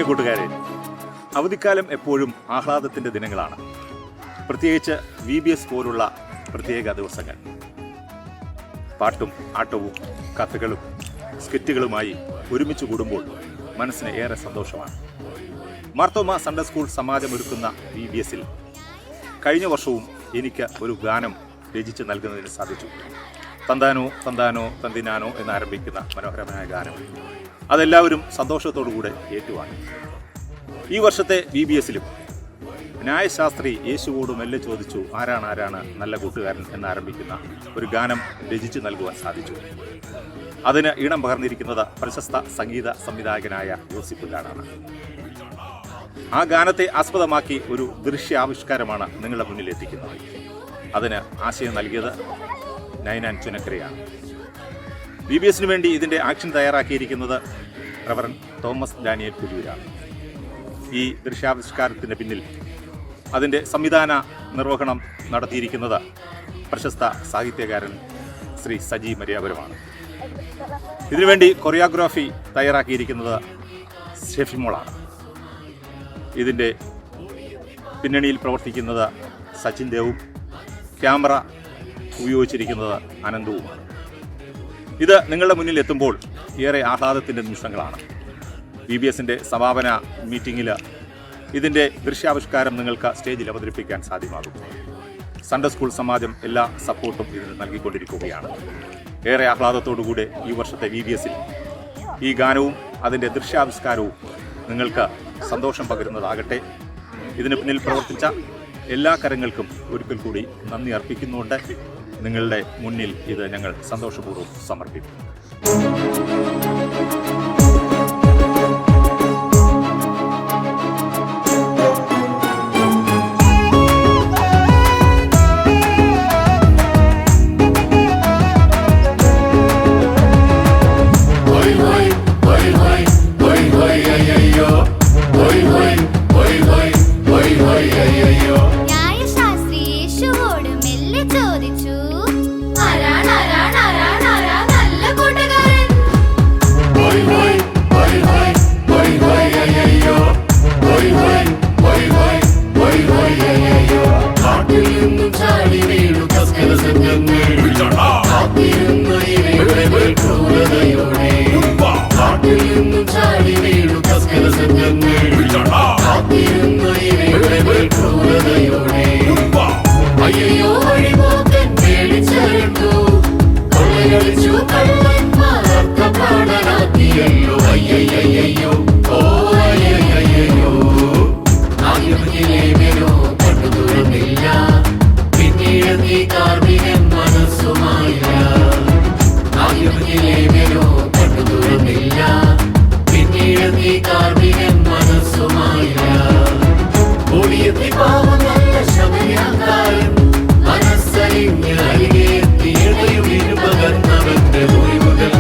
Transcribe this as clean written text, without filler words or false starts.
കൂട്ടുകാരെ, അവധിക്കാലം എപ്പോഴും ആഹ്ലാദത്തിൻ്റെ ദിനങ്ങളാണ്. പ്രത്യേകിച്ച് VBS പോലുള്ള പ്രത്യേക ദിവസങ്ങൾ. പാട്ടും ആട്ടവും കഥകളും സ്കിറ്റുകളുമായി ഒരുമിച്ച് കൂടുമ്പോൾ മനസ്സിന് ഏറെ സന്തോഷമാണ്. മാർത്തോമ സൺഡേ സ്കൂൾ സമാജമൊരുക്കുന്ന VBSൽ കഴിഞ്ഞ വർഷവും എനിക്ക് ഒരു ഗാനം രചിച്ച് നൽകുന്നതിന് സാധിച്ചു. തന്താനോ തന്താനോ തന്തിനാനോ എന്നാരംഭിക്കുന്ന മനോഹരമായ ഗാനം അതെല്ലാവരും സന്തോഷത്തോടുകൂടെ ഏറ്റുവാങ്ങി. ഈ വർഷത്തെ VBSലും ന്യായശാസ്ത്രി യേശുവോട് മെല്ലെ ചോദിച്ചു ആരാണ് നല്ല കൂട്ടുകാരൻ എന്നാരംഭിക്കുന്ന ഒരു ഗാനം രചിച്ചു നൽകുവാൻ സാധിച്ചു. അതിന് ഈണം പകർന്നിരിക്കുന്നത് പ്രശസ്ത സംഗീത സംവിധായകനായ യോസിപ്പുകാരാണ്. ആ ഗാനത്തെ ആസ്പദമാക്കി ഒരു ദൃശ്യാവിഷ്കാരമാണ് നിങ്ങളുടെ മുന്നിൽ എത്തിക്കുന്നത്. അതിന് ആശയം നൽകിയത് നൈനാൻ ചുനക്കരയാണ്. VBSന് വേണ്ടി ഇതിൻ്റെ ആക്ഷൻ തയ്യാറാക്കിയിരിക്കുന്നത് റവറൻ തോമസ് ഡാനിയൽ പുലിയൂരാണ്. ഈ ദൃശ്യാവിഷ്കാരത്തിന് പിന്നിൽ അതിൻ്റെ സംവിധാന നിർവഹണം നടത്തിയിരിക്കുന്നത് പ്രശസ്ത സാഹിത്യകാരൻ ശ്രീ സജി മര്യാപുരമാണ്. ഇതിനുവേണ്ടി കൊറിയോഗ്രാഫി തയ്യാറാക്കിയിരിക്കുന്നത് ഷെഫിമോളാണ്. ഇതിൻ്റെ പിന്നണിയിൽ പ്രവർത്തിക്കുന്നത് സച്ചിൻ ദേവും ക്യാമറ ഉപയോഗിച്ചിരിക്കുന്നത് അനന്തവുമാണ്. ഇത് നിങ്ങളുടെ മുന്നിൽ എത്തുമ്പോൾ ഏറെ ആഹ്ലാദത്തിൻ്റെ നിമിഷങ്ങളാണ്. VBSൻ്റെ സമാപന മീറ്റിങ്ങിൽ ഇതിൻ്റെ ദൃശ്യാവിഷ്കാരം നിങ്ങൾക്ക് സ്റ്റേജിൽ അവതരിപ്പിക്കാൻ സാധ്യമാകും. സൺഡേ സ്കൂൾ സമാജം എല്ലാ സപ്പോർട്ടും ഇതിന് നൽകിക്കൊണ്ടിരിക്കുകയാണ്. ഏറെ ആഹ്ലാദത്തോടുകൂടെ ഈ വർഷത്തെ VBSൽ ഈ ഗാനവും അതിൻ്റെ ദൃശ്യാവിഷ്കാരവും നിങ്ങൾക്ക് സന്തോഷം പകരുന്നതാകട്ടെ. ഇതിന് പിന്നിൽ പ്രവർത്തിച്ച എല്ലാ കരങ്ങൾക്കും ഒരിക്കൽ കൂടി നന്ദി അർപ്പിക്കുന്നുണ്ട്. നിങ്ങളുടെ മുന്നിൽ ഇത് ഞങ്ങൾ സന്തോഷപൂർവ്വം സമർപ്പിക്കും. ന്യായശാസ്ത്രി യേശുവോട് മെല്ലെ ചോദിച്ചു നല്ല കൂട്ടുകാരൻ. കാട്ടിൽ നിന്നും ചാടി വീണു കസ്കര സംഘങ്ങൾ ക്രൂരതയോടെ. കാട്ടിൽ നിന്നും ചാടി വീണു കസ്കര സംഘങ്ങൾ ക്രൂരതയോടെ. അയ്യോ വഴിപോക്കൻ പേടിച്ചരണ്ടു കൊള്ളയടിച്ചു കള്ളന്മാർ അർത്ഥപ്രാണനാക്കിയല്ലോ. അയ്യോ ഓ അയ്യോ ആദ്യമോ കണ്ടു തുറന്നില്ല. പിന്നീട് നീ കാർമികൻ മനസ്സുമായില്ല. ആദ്യമോ കണ്ടു തുറന്നില്ല. പിന്നീട് നീ കാർമികൻ മനസ്സുമായില്ല. ഓടിയെത്തി പാവം നല്ല ശമയാകാരൻ മനസ്സറിഞ്ഞ് അരികെത്തിയടയുടെ പകർന്നവന്റെ മുറിവുകൾ